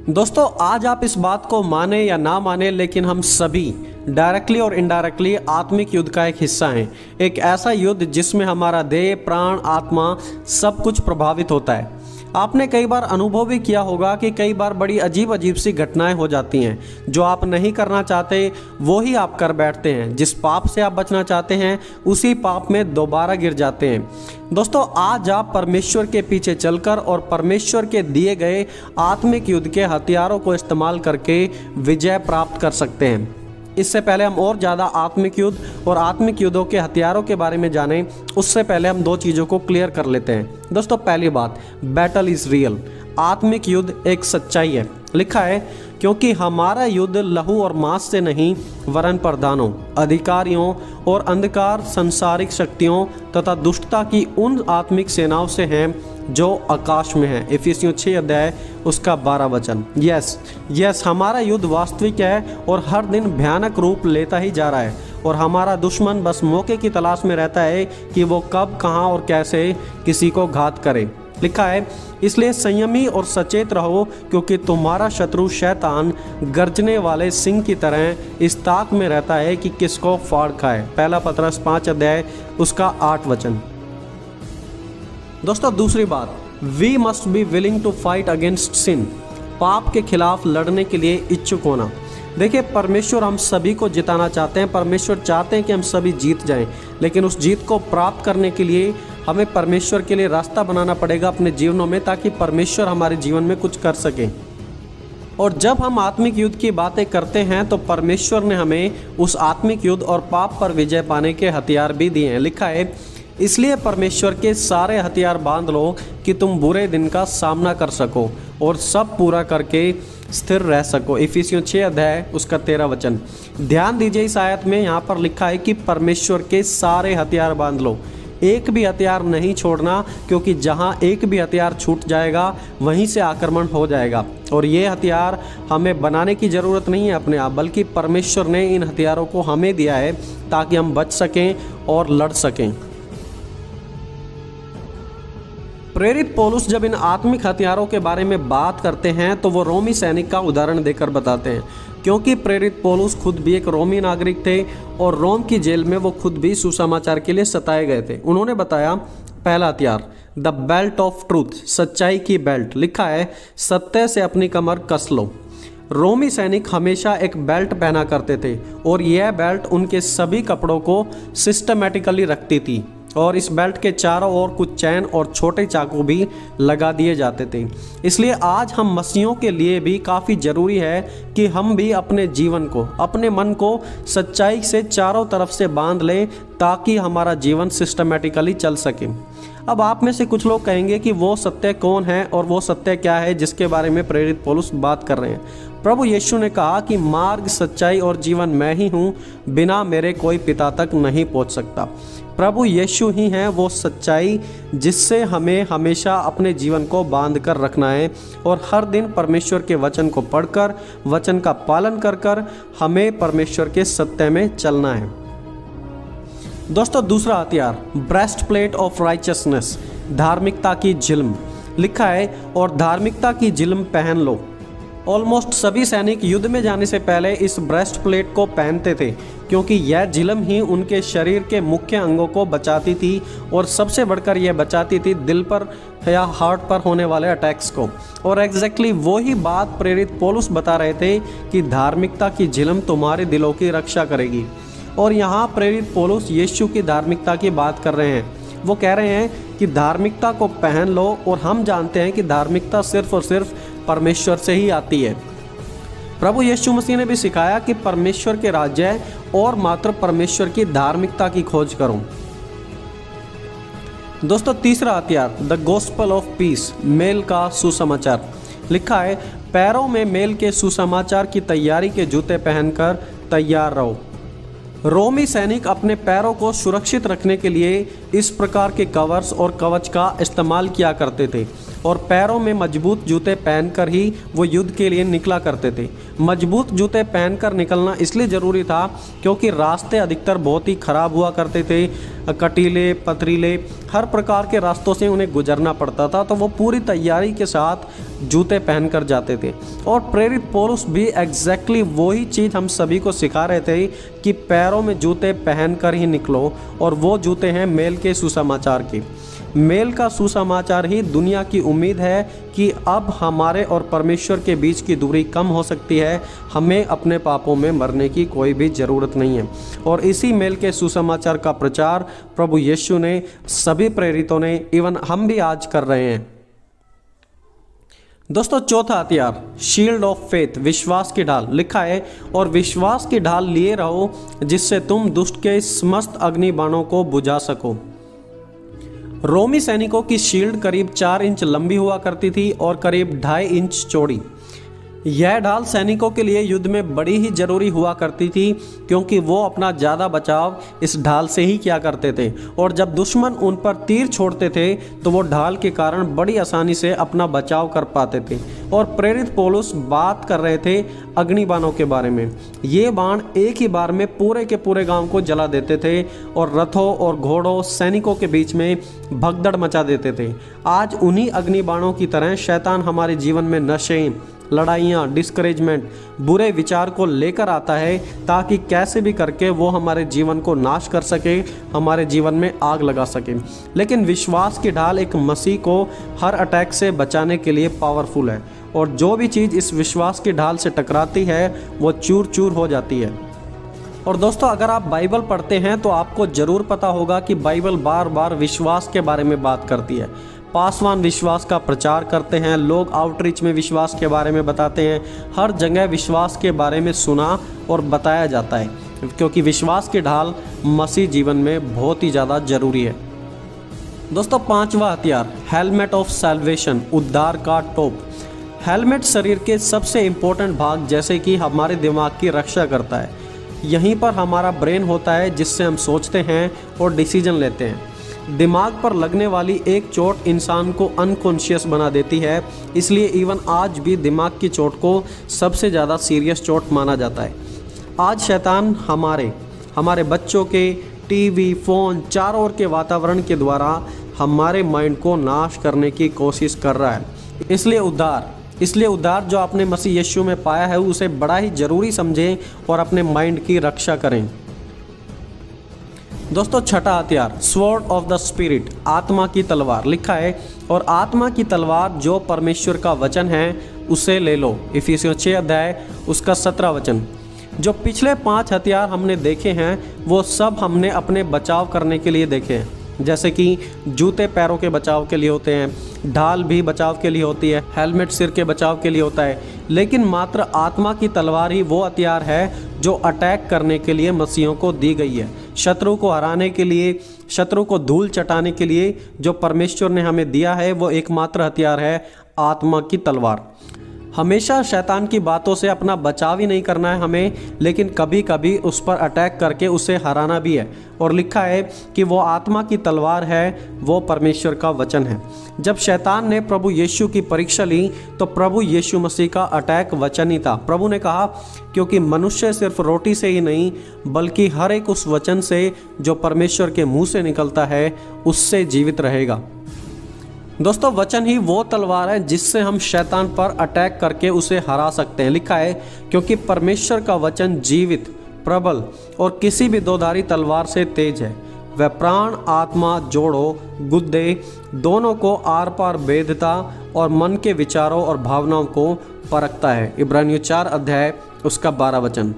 दोस्तों आज आप इस बात को माने या ना माने, लेकिन हम सभी डायरेक्टली और इनडायरेक्टली आत्मिक युद्ध का एक हिस्सा हैं। एक ऐसा युद्ध जिसमें हमारा देह, प्राण, आत्मा सब कुछ प्रभावित होता है। आपने कई बार अनुभव भी किया होगा कि कई बार बड़ी अजीब अजीब सी घटनाएं हो जाती हैं। जो आप नहीं करना चाहते वो ही आप कर बैठते हैं। जिस पाप से आप बचना चाहते हैं उसी पाप में दोबारा गिर जाते हैं। दोस्तों आज आप परमेश्वर के पीछे चलकर और परमेश्वर के दिए गए आत्मिक युद्ध के हथियारों को इस्तेमाल करके विजय प्राप्त कर सकते हैं। इससे पहले हम और ज़्यादा आत्मिक युद्ध और आत्मिक युद्धों के हथियारों के बारे में जानें, उससे पहले हम दो चीज़ों को क्लियर कर लेते हैं। दोस्तों पहली बात, बैटल इज़ रियल। आत्मिक युद्ध एक सच्चाई है। लिखा है, क्योंकि हमारा युद्ध लहू और मांस से नहीं वरन प्रधानों, अधिकारियों और अंधकार संसारिक शक्तियों तथा दुष्टता की उन आत्मिक सेनाओं से हैं जो आकाश में है। इफिसियों 6 अध्याय उसका 12 वचन। यस हमारा युद्ध वास्तविक है और हर दिन भयानक रूप लेता ही जा रहा है। और हमारा दुश्मन बस मौके की तलाश में रहता है कि वो कब, कहाँ और कैसे किसी को घात करे। लिखा है, इसलिए संयमी और सचेत रहो, क्योंकि तुम्हारा शत्रु शैतान गर्जने वाले सिंह की तरह इस ताक में रहता है कि किसको फाड़ खाए। पहला पतरस 5 अध्याय उसका 8 वचन। दोस्तों दूसरी बात, we must be willing to fight against sin. पाप के खिलाफ लड़ने के लिए इच्छुक होना। देखिए परमेश्वर हम सभी को जिताना चाहते हैं। परमेश्वर चाहते हैं कि हम सभी जीत जाएं, लेकिन उस जीत को प्राप्त करने के लिए हमें परमेश्वर के लिए रास्ता बनाना पड़ेगा अपने जीवनों में, ताकि परमेश्वर हमारे जीवन में कुछ कर सके। और जब हम आत्मिक युद्ध की बातें करते हैं तो परमेश्वर ने हमें उस आत्मिक युद्ध और पाप पर विजय पाने के हथियार भी दिए हैं। लिखा है, इसलिए परमेश्वर के सारे हथियार बांध लो कि तुम बुरे दिन का सामना कर सको और सब पूरा करके स्थिर रह सको। इफिसियों 6 अध्याय उसका 13 वचन। ध्यान दीजिए इस आयत में यहाँ पर लिखा है कि परमेश्वर के सारे हथियार बांध लो। एक भी हथियार नहीं छोड़ना, क्योंकि जहाँ एक भी हथियार छूट जाएगा वहीं से आक्रमण हो जाएगा। और ये हथियार हमें बनाने की ज़रूरत नहीं है अपने आप, बल्कि परमेश्वर ने इन हथियारों को हमें दिया है ताकि हम बच सकें और लड़ सकें। प्रेरित पौलुस जब इन आत्मिक हथियारों के बारे में बात करते हैं तो वो रोमी सैनिक का उदाहरण देकर बताते हैं, क्योंकि प्रेरित पौलुस खुद भी एक रोमी नागरिक थे और रोम की जेल में वो खुद भी सुसमाचार के लिए सताए गए थे। उन्होंने बताया, पहला हथियार द बेल्ट ऑफ ट्रूथ, सच्चाई की बेल्ट। लिखा है, सत्य से अपनी कमर कस लो। रोमी सैनिक हमेशा एक बेल्ट पहना करते थे और यह बेल्ट उनके सभी कपड़ों को सिस्टमेटिकली रखती थी। और इस बेल्ट के चारों ओर कुछ चैन और छोटे चाकू भी लगा दिए जाते थे। इसलिए आज हम मसीहों के लिए भी काफ़ी ज़रूरी है कि हम भी अपने जीवन को, अपने मन को सच्चाई से चारों तरफ से बांध लें, ताकि हमारा जीवन सिस्टमेटिकली चल सके। अब आप में से कुछ लोग कहेंगे कि वो सत्य कौन है और वो सत्य क्या है जिसके बारे में प्रेरित पौलुस बात कर रहे हैं। प्रभु यीशु ने कहा कि मार्ग, सच्चाई और जीवन मैं ही हूँ, बिना मेरे कोई पिता तक नहीं पहुँच सकता। प्रभु यीशु ही हैं वो सच्चाई जिससे हमें हमेशा अपने जीवन को बांध कर रखना है और हर दिन परमेश्वर के वचन को पढ़कर, वचन का पालन कर कर हमें परमेश्वर के सत्य में चलना है। दोस्तों दूसरा हथियार, ब्रेस्ट प्लेट ऑफ राइचियसनेस, धार्मिकता की झिल्म। लिखा है, और धार्मिकता की झिल्म पहन लो। ऑलमोस्ट सभी सैनिक युद्ध में जाने से पहले इस ब्रेस्ट प्लेट को पहनते थे, क्योंकि यह झिल्म ही उनके शरीर के मुख्य अंगों को बचाती थी और सबसे बढ़कर यह बचाती थी दिल पर या हार्ट पर होने वाले अटैक्स को। और एग्जैक्टली वही बात प्रेरित पौलुस बता रहे थे कि धार्मिकता की झिल्म तुम्हारे दिलों की रक्षा करेगी। और यहाँ प्रेरित पौलुस यीशु की धार्मिकता की बात कर रहे हैं। वो कह रहे हैं कि धार्मिकता को पहन लो, और हम जानते हैं कि धार्मिकता सिर्फ और सिर्फ परमेश्वर से ही आती है। प्रभु यीशु मसीह ने भी सिखाया कि परमेश्वर के राज्य और मात्र परमेश्वर की धार्मिकता की खोज करो। दोस्तों तीसरा हथियार, द गॉस्पेल ऑफ पीस, मेल का सुसमाचार। लिखा है, पैरों में मेल के सुसमाचार की तैयारी के जूते पहनकर तैयार रहो। रोमी सैनिक अपने पैरों को सुरक्षित रखने के लिए इस प्रकार के कवर्स और कवच का इस्तेमाल किया करते थे। और पैरों में मजबूत जूते पहनकर ही वो युद्ध के लिए निकला करते थे। मजबूत जूते पहनकर निकलना इसलिए ज़रूरी था क्योंकि रास्ते अधिकतर बहुत ही ख़राब हुआ करते थे, कटीले पथरीले, हर प्रकार के रास्तों से उन्हें गुजरना पड़ता था। तो वो पूरी तैयारी के साथ जूते पहनकर जाते थे। और प्रेरित पौलुस भी एग्जैक्टली वही चीज़ हम सभी को सिखा रहे थे कि पैरों में जूते पहनकर ही निकलो, और वो जूते हैं मेल के सुसमाचार के। मेल का सुसमाचार ही दुनिया की उम्मीद है कि अब हमारे और परमेश्वर के बीच की दूरी कम हो सकती है, हमें अपने पापों में मरने की कोई भी ज़रूरत नहीं है। और इसी मेल के सुसमाचार का प्रचार प्रभु यीशु ने, सभी प्रेरितों ने, इवन हम भी आज कर रहे हैं। दोस्तों, चौथा हथियार शील्ड ऑफ फेथ, विश्वास की ढाल। लिखा है, और विश्वास की ढाल लिए रहो जिससे तुम दुष्ट के समस्त अग्नि बाणों को बुझा सको। रोमी सैनिकों की शील्ड करीब 4 इंच लंबी हुआ करती थी और करीब 2.5 इंच चौड़ी। यह ढाल सैनिकों के लिए युद्ध में बड़ी ही जरूरी हुआ करती थी क्योंकि वो अपना ज़्यादा बचाव इस ढाल से ही किया करते थे, और जब दुश्मन उन पर तीर छोड़ते थे तो वो ढाल के कारण बड़ी आसानी से अपना बचाव कर पाते थे। और प्रेरित पौलुस बात कर रहे थे अग्निबाणों के बारे में। ये बाण एक ही बार में पूरे के पूरे गांव को जला देते थे और रथों और घोड़ों सैनिकों के बीच में भगदड़ मचा देते थे। आज उन्हीं अग्निबाणों की तरह शैतान हमारे जीवन में नशे, लड़ाइयाँ, डिस्करेजमेंट, बुरे विचार को लेकर आता है ताकि कैसे भी करके वो हमारे जीवन को नाश कर सके, हमारे जीवन में आग लगा सके। लेकिन विश्वास की ढाल एक मसीह को हर अटैक से बचाने के लिए पावरफुल है, और जो भी चीज़ इस विश्वास की ढाल से टकराती है वो चूर चूर हो जाती है। और दोस्तों, अगर आप बाइबल पढ़ते हैं तो आपको ज़रूर पता होगा कि बाइबल बार बार विश्वास के बारे में बात करती है। पासवान विश्वास का प्रचार करते हैं, लोग आउटरीच में विश्वास के बारे में बताते हैं, हर जगह विश्वास के बारे में सुना और बताया जाता है क्योंकि विश्वास की ढाल मसीह जीवन में बहुत ही ज़्यादा ज़रूरी है। दोस्तों, पांचवा हथियार हेलमेट ऑफ सैल्वेशन, उद्धार का टोप। हेलमेट शरीर के सबसे इम्पोर्टेंट भाग जैसे कि हमारे दिमाग की रक्षा करता है। यहीं पर हमारा ब्रेन होता है जिससे हम सोचते हैं और डिसीजन लेते हैं। दिमाग पर लगने वाली एक चोट इंसान को अनकॉन्शियस बना देती है, इसलिए इवन आज भी दिमाग की चोट को सबसे ज़्यादा सीरियस चोट माना जाता है। आज शैतान हमारे बच्चों के टीवी, फ़ोन, चारों ओर के वातावरण के द्वारा हमारे माइंड को नाश करने की कोशिश कर रहा है। इसलिए उद्धार जो आपने मसीह यीशु में पाया है उसे बड़ा ही ज़रूरी समझें और अपने माइंड की रक्षा करें। दोस्तों, छठा हथियार स्वॉर्ड ऑफ द स्पिरिट, आत्मा की तलवार। लिखा है, और आत्मा की तलवार जो परमेश्वर का वचन है उसे ले लो। इफिसियों 6 अध्याय उसका 17 वचन। जो पिछले 5 हथियार हमने देखे हैं वो सब हमने अपने बचाव करने के लिए देखे हैं, जैसे कि जूते पैरों के बचाव के लिए होते हैं, ढाल भी बचाव के लिए होती है, हेलमेट सिर के बचाव के लिए होता है। लेकिन मात्र आत्मा की तलवार ही वो हथियार है जो अटैक करने के लिए मसीहों को दी गई है। शत्रु को हराने के लिए, शत्रु को धूल चटाने के लिए जो परमेश्वर ने हमें दिया है वो एकमात्र हथियार है आत्मा की तलवार। हमेशा शैतान की बातों से अपना बचाव ही नहीं करना है हमें, लेकिन कभी कभी उस पर अटैक करके उसे हराना भी है। और लिखा है कि वो आत्मा की तलवार है, वो परमेश्वर का वचन है। जब शैतान ने प्रभु यीशु की परीक्षा ली तो प्रभु यीशु मसीह का अटैक वचन ही था। प्रभु ने कहा, क्योंकि मनुष्य सिर्फ रोटी से ही नहीं बल्कि हर एक उस वचन से जो परमेश्वर के मुंह से निकलता है उससे जीवित रहेगा। दोस्तों, वचन ही वो तलवार है जिससे हम शैतान पर अटैक करके उसे हरा सकते हैं। लिखा है, क्योंकि परमेश्वर का वचन जीवित, प्रबल और किसी भी दोधारी तलवार से तेज है। वह प्राण, आत्मा, जोड़ों, गुद्दे दोनों को आर पार भेदता और मन के विचारों और भावनाओं को परखता है। इब्रानियों 4 अध्याय उसका 12 वचन।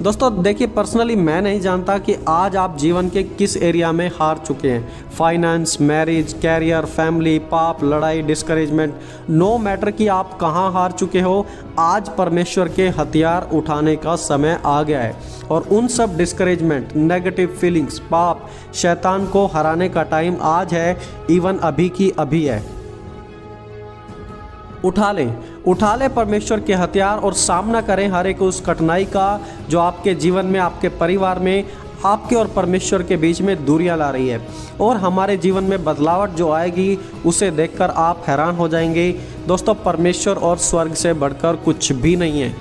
दोस्तों देखिए, पर्सनली मैं नहीं जानता कि आज आप जीवन के किस एरिया में हार चुके हैं। फाइनेंस, मैरिज, कैरियर, फैमिली, पाप, लड़ाई, डिस्करेजमेंट, नो मैटर कि आप कहाँ हार चुके हो, आज परमेश्वर के हथियार उठाने का समय आ गया है। और उन सब डिस्करेजमेंट, नेगेटिव फीलिंग्स, पाप, शैतान को हराने का टाइम आज है, इवन अभी की अभी है। उठा लें परमेश्वर के हथियार और सामना करें हर एक उस कठिनाई का जो आपके जीवन में, आपके परिवार में, आपके और परमेश्वर के बीच में दूरियां ला रही है और हमारे जीवन में बदलावट जो आएगी उसे देखकर आप हैरान हो जाएंगे। दोस्तों, परमेश्वर और स्वर्ग से बढ़कर कुछ भी नहीं है।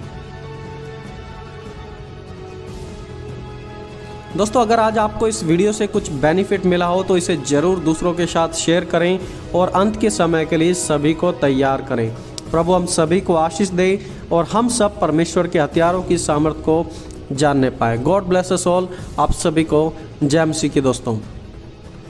दोस्तों, अगर आज आपको इस वीडियो से कुछ बेनिफिट मिला हो तो इसे ज़रूर दूसरों के साथ शेयर करें और अंत के समय के लिए सभी को तैयार करें। प्रभु हम सभी को आशीष दे और हम सब परमेश्वर के हथियारों की सामर्थ्य को जानने पाए। God bless us all. आप सभी को जय मसीह की दोस्तों।